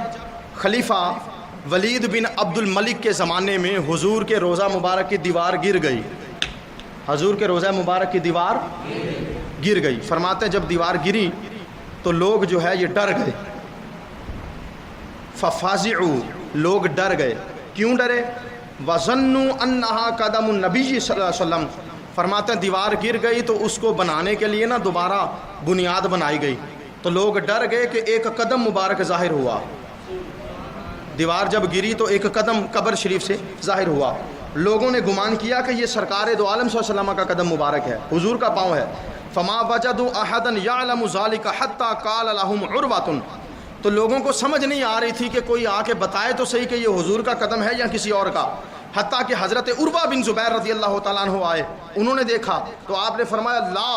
خلیفہ ولید بن عبد الملک کے زمانے میں حضور کے روضہ مبارک کی دیوار گر گئی، حضور کے روضہ مبارک کی دیوار گر گئی۔ فرماتے ہیں جب دیوار گری تو لوگ جو ہے یہ ڈر گئے، ففزعوا، لوگ ڈر گئے۔ کیوں ڈرے؟ وَظَنُّوا أَنَّهَا قَدَمُ النَّبِيِّ صلی اللہ علیہ وسلم۔ فرماتے ہیں دیوار گر گئی تو اس کو بنانے کے لیے نا دوبارہ بنیاد بنائی گئی، تو لوگ ڈر گئے کہ ایک قدم مبارک ظاہر ہوا۔ دیوار جب گری تو ایک قدم قبر شریف سے ظاہر ہوا، لوگوں نے گمان کیا کہ یہ سرکار دو عالم صلی اللہ علیہ وسلم کا قدم مبارک ہے، حضور کا پاؤں ہے۔ فما وجدوا احدا يعلم ذلك حتى قال لهم عروة، تو لوگوں کو سمجھ نہیں آ رہی تھی کہ کوئی آ کے بتائے تو صحیح کہ یہ حضور کا قدم ہے یا کسی اور کا، حتیٰ کہ حضرت عروہ بن زبیر رضی اللہ تعالیٰ عنہ آئے، انہوں نے دیکھا تو آپ نے فرمایا لا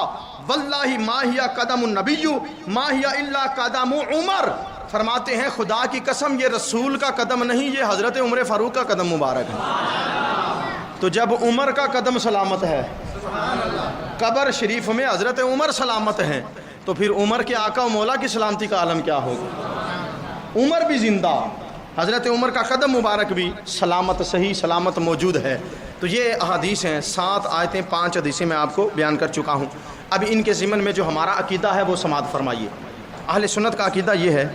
واللہ ما ہی قدم النبی ما ہی الا قدم عمر۔ فرماتے ہیں خدا کی قسم یہ رسول کا قدم نہیں، یہ حضرت عمر فاروق کا قدم مبارک ہے۔ تو جب عمر کا قدم سلامت ہے، قبر شریف میں حضرت عمر سلامت ہیں، تو پھر عمر کے آقا و مولا کی سلامتی کا عالم کیا ہوگا؟ عمر بھی زندہ، حضرت عمر کا قدم مبارک بھی سلامت، صحیح سلامت موجود ہے۔ تو یہ احادیث ہیں، 7 آیتیں 5 حدیثیں میں آپ کو بیان کر چکا ہوں۔ اب ان کے ضمن میں جو ہمارا عقیدہ ہے وہ سماعت فرمائیے۔ اہل سنت کا عقیدہ یہ ہے،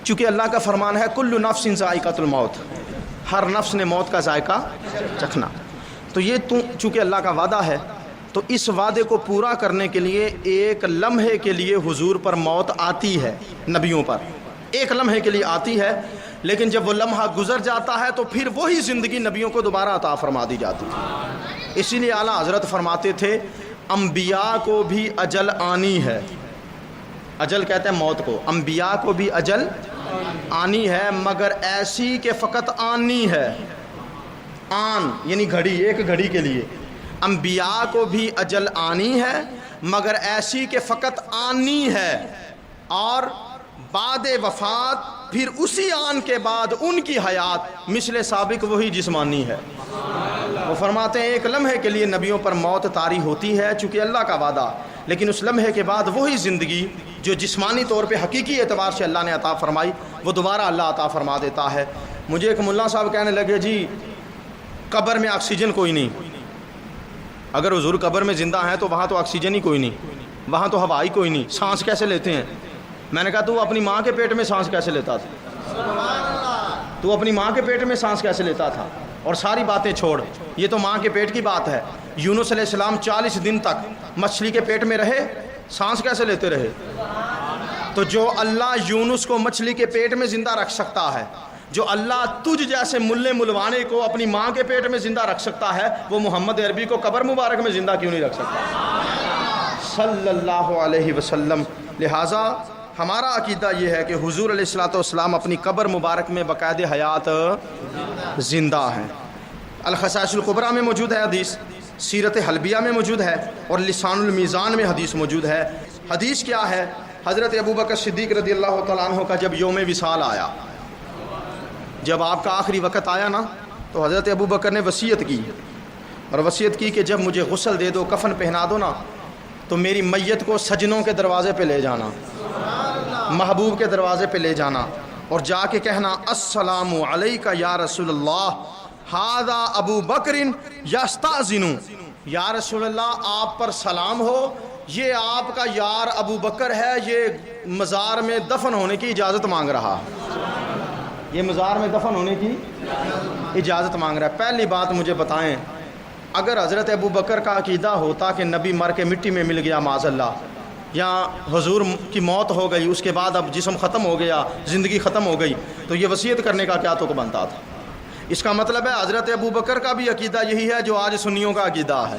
چونکہ اللہ کا فرمان ہے کل نفس ذائقۃ الموت، ہر نفس نے موت کا ذائقہ چکھنا، تو یہ چونکہ اللہ کا وعدہ ہے تو اس وعدے کو پورا کرنے کے لیے ایک لمحے کے لیے حضور پر موت آتی ہے، نبیوں پر ایک لمحے کے لیے آتی ہے، لیکن جب وہ لمحہ گزر جاتا ہے تو پھر وہی زندگی نبیوں کو دوبارہ عطا فرما دی جاتی ہے۔ اسی لیے اعلیٰ حضرت فرماتے تھے انبیاء کو بھی اجل آنی ہے، اجل کہتے ہیں موت کو، انبیاء کو بھی اجل آنی ہے، مگر ایسی کہ فقط آنی ہے، آن یعنی گھڑی، ایک گھڑی کے لیے۔ انبیاء کو بھی اجل آنی ہے مگر ایسی کہ فقط آنی ہے، اور بعد وفات پھر اسی آن کے بعد ان کی حیات مثل سابق وہی جسمانی ہے۔ وہ فرماتے ہیں ایک لمحے کے لیے نبیوں پر موت طاری ہوتی ہے چونکہ اللہ کا وعدہ، لیکن اس لمحے کے بعد وہی زندگی جو جسمانی طور پہ حقیقی اعتبار سے اللہ نے عطا فرمائی وہ دوبارہ اللہ عطا فرما دیتا ہے۔ مجھے ایک ملا صاحب کہنے لگے جی قبر میں آکسیجن کوئی نہیں، اگر حضور قبر میں زندہ ہیں تو وہاں تو آکسیجن ہی کوئی نہیں، وہاں تو ہوا ہی کوئی نہیں، سانس کیسے لیتے ہیں؟ میں نے کہا تو اپنی ماں کے پیٹ میں سانس کیسے لیتا تھا؟ تو اپنی ماں کے پیٹ میں سانس کیسے لیتا تھا؟ اور ساری باتیں چھوڑ، یہ تو ماں کے پیٹ کی بات ہے۔ یونس علیہ السلام 40 دن تک مچھلی کے پیٹ میں رہے، سانس کیسے لیتے رہے؟ تو جو اللہ یونس کو مچھلی کے پیٹ میں زندہ رکھ سکتا ہے، جو اللہ تجھ جیسے ملے ملوانے کو اپنی ماں کے پیٹ میں زندہ رکھ سکتا ہے، وہ محمد عربی کو قبر مبارک میں زندہ کیوں نہیں رکھ سکتا صلی اللہ علیہ وسلم؟ لہٰذا ہمارا عقیدہ یہ ہے کہ حضور علیہ الصلوۃ والسلام اپنی قبر مبارک میں باقاعدہ حیات زندہ ہیں۔ الخصائص الکبریٰ میں موجود ہے حدیث، سیرت حلبیہ میں موجود ہے، اور لسان المیزان میں حدیث موجود ہے۔ حدیث کیا ہے؟ حضرت ابوبکر صدیق رضی اللہ تعالیٰ عنہ کا جب یوم وصال آیا، جب آپ کا آخری وقت آیا نا، تو حضرت ابوبکر نے وصیت کی، اور وصیت کی کہ جب مجھے غسل دے دو، کفن پہنا دو نا، تو میری میت کو سجنوں کے دروازے پہ لے جانا، محبوب کے دروازے پہ لے جانا، اور جا کے کہنا السلام علیکہ یا رسول اللہ ھذا ابو بکر یستأذن، یا رسول اللہ آپ پر سلام ہو، یہ آپ کا یار ابو بکر ہے، یہ مزار میں دفن ہونے کی اجازت مانگ رہا، یہ مزار میں دفن ہونے کی اجازت مانگ رہا ہے۔ پہلی بات مجھے بتائیں، اگر حضرت ابو بکر کا عقیدہ ہوتا کہ نبی مر کے مٹی میں مل گیا معاذ اللہ، یا حضور کی موت ہو گئی اس کے بعد اب جسم ختم ہو گیا، زندگی ختم ہو گئی، تو یہ وصیت کرنے کا کیا تک بنتا تھا؟ اس کا مطلب ہے حضرت ابو بکر کا بھی عقیدہ یہی ہے جو آج سنیوں کا عقیدہ ہے،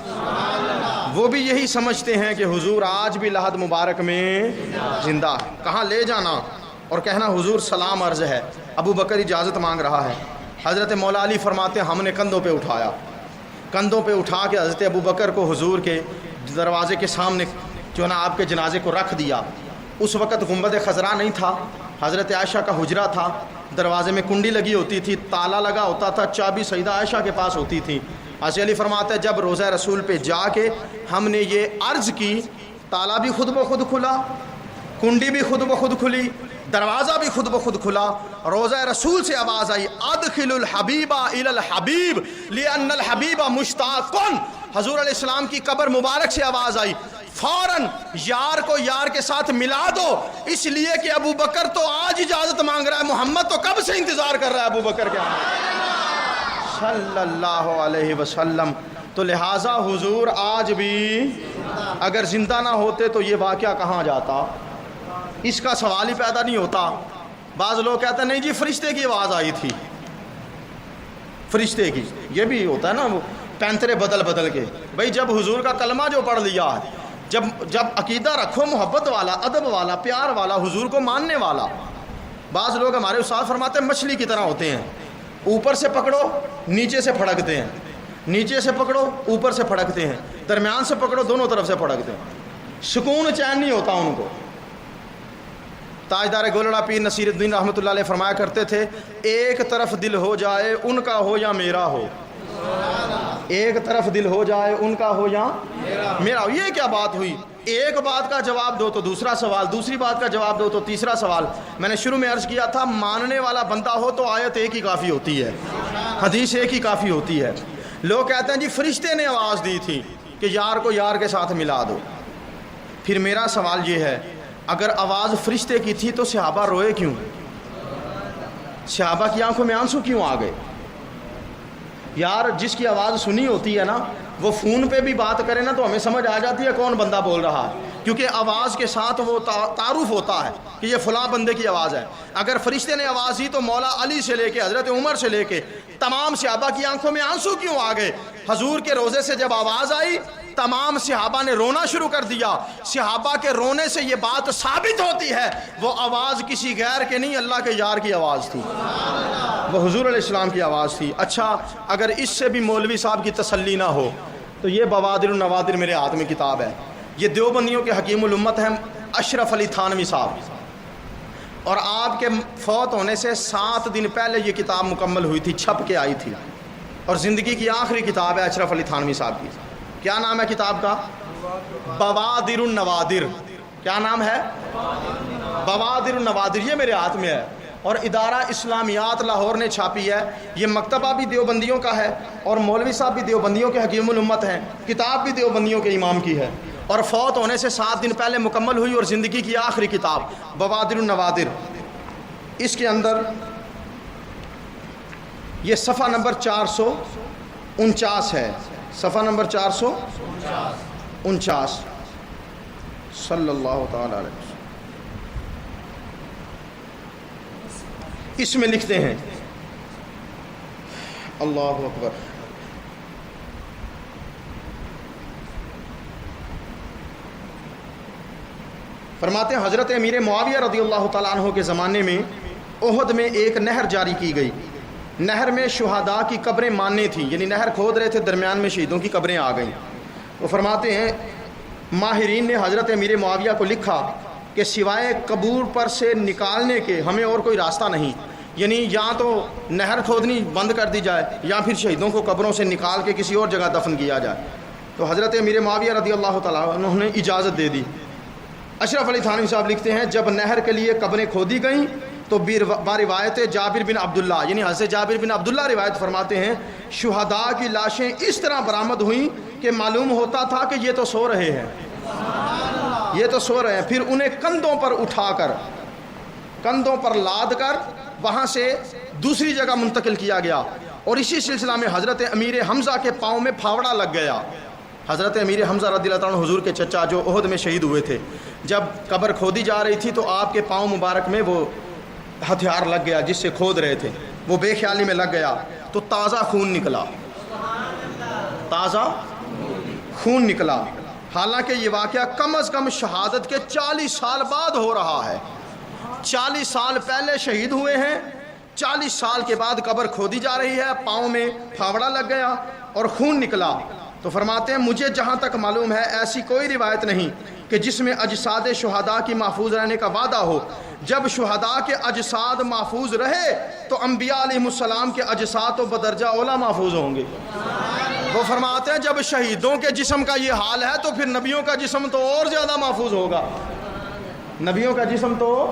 وہ بھی یہی سمجھتے ہیں کہ حضور آج بھی لحد مبارک میں زندہ ہے۔ کہاں لے جانا اور کہنا حضور سلام عرض ہے، ابو بکر اجازت مانگ رہا ہے۔ حضرت مولا علی فرماتے ہیں ہم نے کندھوں پہ اٹھایا، کندھوں پہ اٹھا کے حضرت ابو بکر کو حضور کے دروازے کے سامنے جو نا آپ کے جنازے کو رکھ دیا۔ اس وقت گنبد خضرا نہیں تھا، حضرت عائشہ کا حجرہ تھا، دروازے میں کنڈی لگی ہوتی تھی، تالا لگا ہوتا تھا، چابی سیدہ عائشہ کے پاس ہوتی تھی۔ حضرت علی فرماتے ہیں جب روضہ رسول پہ جا کے ہم نے یہ عرض کی، تالا بھی خود بخود کھلا، کنڈی بھی خود بخود کھلی، دروازہ بھی خود بخود کھلا، روضہ رسول سے آواز آئی ادخل الحبیب الی الحبیب لان الحبیب مشتاق۔ حضور علیہ السلام کی قبر مبارک سے آواز آئی فوراً یار کو یار کے ساتھ ملا دو، اس لیے کہ ابو بکر تو آج اجازت مانگ رہا ہے، محمد تو کب سے انتظار کر رہا ہے ابو بکر کے صلی اللہ علیہ وسلم۔ تو لہٰذا حضور آج بھی اگر زندہ نہ ہوتے تو یہ واقعہ کہاں جاتا، اس کا سوال ہی پیدا نہیں ہوتا۔ بعض لوگ کہتے ہیں نہیں جی فرشتے کی آواز آئی تھی، فرشتے کی، یہ بھی ہوتا ہے نا وہ پینترے بدل بدل کے۔ بھائی جب حضور کا کلمہ جو پڑھ لیا ہے، جب عقیدہ رکھو محبت والا، ادب والا، پیار والا، حضور کو ماننے والا۔ بعض لوگ ہمارے استاد فرماتے ہیں مچھلی کی طرح ہوتے ہیں، اوپر سے پکڑو نیچے سے پھڑکتے ہیں، نیچے سے پکڑو اوپر سے پھڑکتے ہیں، درمیان سے پکڑو دونوں طرف سے پھڑکتے ہیں، سکون چین نہیں ہوتا ان کو۔ تاجدار گولڑا پیر نصیر الدین رحمۃ اللہ علیہ فرمایا کرتے تھے ایک طرف دل ہو جائے ان کا ہو یا میرا ہو، ایک طرف دل ہو جائے ان کا ہو یا میرا ہو۔ یہ کیا بات ہوئی؟ ایک بات کا جواب دو تو دوسرا سوال، دوسری بات کا جواب دو تو تیسرا سوال۔ میں نے شروع میں عرض کیا تھا ماننے والا بندہ ہو تو آیت ایک ہی کافی ہوتی ہے، حدیث ایک ہی کافی ہوتی ہے۔ لوگ کہتے ہیں جی فرشتے نے آواز دی تھی کہ یار کو یار کے ساتھ ملا دو۔ پھر میرا سوال یہ ہے اگر آواز فرشتے کی تھی تو صحابہ روئے کیوں؟ صحابہ کی آنکھوں میں آنسو کیوں آ گئے؟ یار جس کی آواز سنی ہوتی ہے نا وہ فون پہ بھی بات کرے نا تو ہمیں سمجھ آ جاتی ہے کون بندہ بول رہا ہے، کیونکہ آواز کے ساتھ وہ تعارف ہوتا ہے کہ یہ فلاں بندے کی آواز ہے۔ اگر فرشتے نے آواز دی تو مولا علی سے لے کے حضرت عمر سے لے کے تمام صحابہ کی آنکھوں میں آنسو کیوں آ گئے؟ حضور کے روزے سے جب آواز آئی تمام صحابہ نے رونا شروع کر دیا۔ صحابہ کے رونے سے یہ بات ثابت ہوتی ہے وہ آواز کسی غیر کے نہیں، اللہ کے یار کی آواز تھی، وہ حضور علیہ السلام کی آواز تھی۔ اچھا اگر اس سے بھی مولوی صاحب کی تسلی نہ ہو تو یہ بوادر النوادر میرے ہاتھ میں کتاب ہے، یہ دیوبندیوں کے حکیم الامت ہیں اشرف علی تھانوی صاحب، اور آپ کے فوت ہونے سے 7 دن پہلے یہ کتاب مکمل ہوئی تھی، چھپ کے آئی تھی، اور زندگی کی آخری کتاب ہے اشرف علی تھانوی صاحب کی۔ کیا نام ہے کتاب کا؟ بوادر النوادر۔ کیا نام ہے؟ بوادر النوادر۔ یہ میرے ہاتھ میں ہے اور ادارہ اسلامیات لاہور نے چھاپی ہے۔ یہ مکتبہ بھی دیوبندیوں کا ہے اور مولوی صاحب بھی دیوبندیوں کے حکیم الامت ہیں، کتاب بھی دیوبندیوں کے امام کی ہے، اور فوت ہونے سے 7 دن پہلے مکمل ہوئی اور زندگی کی آخری کتاب بوادر النوادر۔ اس کے اندر یہ صفحہ نمبر 449 ہے، صفحہ نمبر 449 صلی اللہ تعالی علیہ وسلم۔ اس میں لکھتے ہیں اللہ اکبر، فرماتے ہیں حضرت امیر معاویہ رضی اللہ تعالیٰ عنہ کے زمانے میں احد میں ایک نہر جاری کی گئی۔ نہر میں شہداء کی قبریں ماننے تھیں، یعنی نہر کھود رہے تھے، درمیان میں شہیدوں کی قبریں آ گئیں۔ وہ فرماتے ہیں ماہرین نے حضرت امیر معاویہ کو لکھا کہ سوائے قبور پر سے نکالنے کے ہمیں اور کوئی راستہ نہیں، یعنی یا تو نہر کھودنی بند کر دی جائے یا پھر شہیدوں کو قبروں سے نکال کے کسی اور جگہ دفن کیا جائے۔ تو حضرت امیر معاویہ رضی اللہ تعالیٰ عنہ نے اجازت دے دی۔ اشرف علی تھانوی صاحب لکھتے ہیں جب نہر کے لیے قبریں کھودی گئیں تو باروایت جابر بن عبداللہ، یعنی حضرت جابر بن عبداللہ روایت فرماتے ہیں شہداء کی لاشیں اس طرح برآمد ہوئیں کہ معلوم ہوتا تھا کہ یہ تو سو رہے ہیں، یہ تو سو رہے ہیں۔ پھر انہیں کندھوں پر اٹھا کر، کندھوں پر لاد کر وہاں سے دوسری جگہ منتقل کیا گیا، اور اسی سلسلہ میں حضرت امیر حمزہ کے پاؤں میں پھاوڑا لگ گیا۔ حضرت امیر حمزہ رضی اللہ عنہ حضور کے چچا جو احد میں شہید ہوئے تھے، جب قبر کھودی جا رہی تھی تو آپ کے پاؤں مبارک میں وہ ہتھیار لگ گیا جس سے کھود رہے تھے، وہ بے خیالی میں لگ گیا تو تازہ خون نکلا، تازہ خون نکلا۔ حالانکہ یہ واقعہ کم از کم شہادت کے 40 سال بعد ہو رہا ہے، 40 سال پہلے شہید ہوئے ہیں، 40 سال کے بعد قبر کھودی جا رہی ہے، پاؤں میں پھاوڑا لگ گیا اور خون نکلا۔ تو فرماتے ہیں مجھے جہاں تک معلوم ہے ایسی کوئی روایت نہیں کہ جس میں اجساد شہداء کی محفوظ رہنے کا وعدہ ہو۔ جب شہداء کے اجساد محفوظ رہے تو انبیاء علیہ السلام کے اجساد تو بدرجہ اولیٰ محفوظ ہوں گے۔ وہ فرماتے ہیں جب شہیدوں کے جسم کا یہ حال ہے تو پھر نبیوں کا جسم تو اور زیادہ محفوظ ہوگا، نبیوں کا جسم تو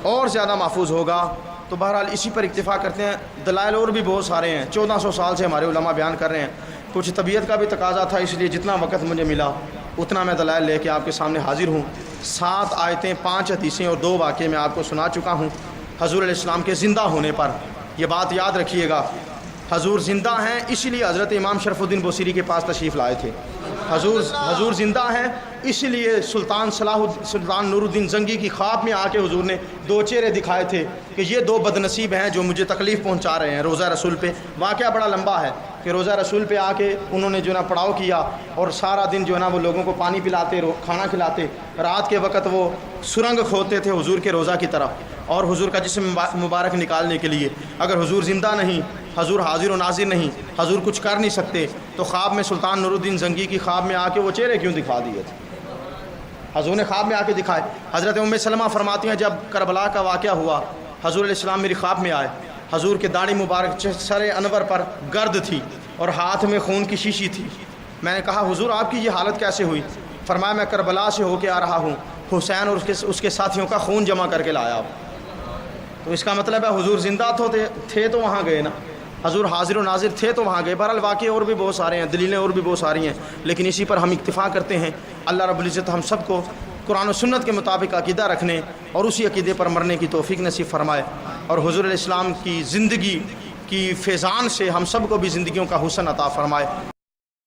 اور زیادہ محفوظ ہوگا۔ تو بہرحال اسی پر اکتفا کرتے ہیں، دلائل اور بھی بہت سارے ہیں، 1400 سال سے ہمارے علماء بیان کر رہے ہیں، کچھ طبیعت کا بھی تقاضا تھا اس لیے جتنا وقت مجھے ملا اتنا میں دلائل لے کے آپ کے سامنے حاضر ہوں۔ 7 آیتیں، 5 حدیثیں اور 2 واقعے میں آپ کو سنا چکا ہوں۔ حضور علیہ السلام کے زندہ ہونے پر یہ بات یاد رکھیے گا، حضور زندہ ہیں اس لیے حضرت امام شرف الدین بوصیری کے پاس تشریف لائے تھے۔ حضور زندہ ہیں اس لیے سلطان نور الدین زنگی کی خواب میں آ کے حضور نے 2 چہرے دکھائے تھے کہ یہ 2 بدنصیب ہیں جو مجھے تکلیف پہنچا رہے ہیں روزہ رسول پہ۔ واقعہ بڑا لمبا ہے کہ روزہ رسول پہ آ کے انہوں نے جو نا پڑاؤ کیا اور سارا دن جو ہے نا وہ لوگوں کو پانی پلاتے، کھانا کھلاتے، رات کے وقت وہ سرنگ کھودتے تھے حضور کے روزہ کی طرف اور حضور کا جسم مبارک نکالنے کے لیے۔ اگر حضور زندہ نہیں، حضور حاضر و ناظر نہیں، حضور کچھ کر نہیں سکتے تو خواب میں سلطان نور الدین زنگی کی خواب میں آ کے وہ چہرے کیوں دکھا دیے تھے؟ حضور نے خواب میں آ کے دکھائے۔ حضرت ام سلمہ فرماتی ہیں جب کربلا کا واقعہ ہوا حضور علیہ السلام میری خواب میں آئے، حضور کے داڑھی مبارک سر انور پر گرد تھی اور ہاتھ میں خون کی شیشی تھی۔ میں نے کہا حضور آپ کی یہ حالت کیسے ہوئی؟ فرمایا میں کربلا سے ہو کے آ رہا ہوں، حسین اور اس کے ساتھیوں کا خون جمع کر کے لایا۔ تو اس کا مطلب ہے حضور زندہ تھے تو وہاں گئے نا، حضور حاضر و ناظر تھے تو وہاں گئے۔ بہرحال واقعے اور بھی بہت سارے ہیں، دلیلیں اور بھی بہت ساری ہیں، لیکن اسی پر ہم اکتفا کرتے ہیں۔ اللہ رب العزت ہم سب کو قرآن و سنت کے مطابق عقیدہ رکھنے اور اسی عقیدے پر مرنے کی توفیق نصیب فرمائے، اور حضور علیہ السلام کی زندگی کی فیضان سے ہم سب کو بھی زندگیوں کا حسن عطا فرمائے۔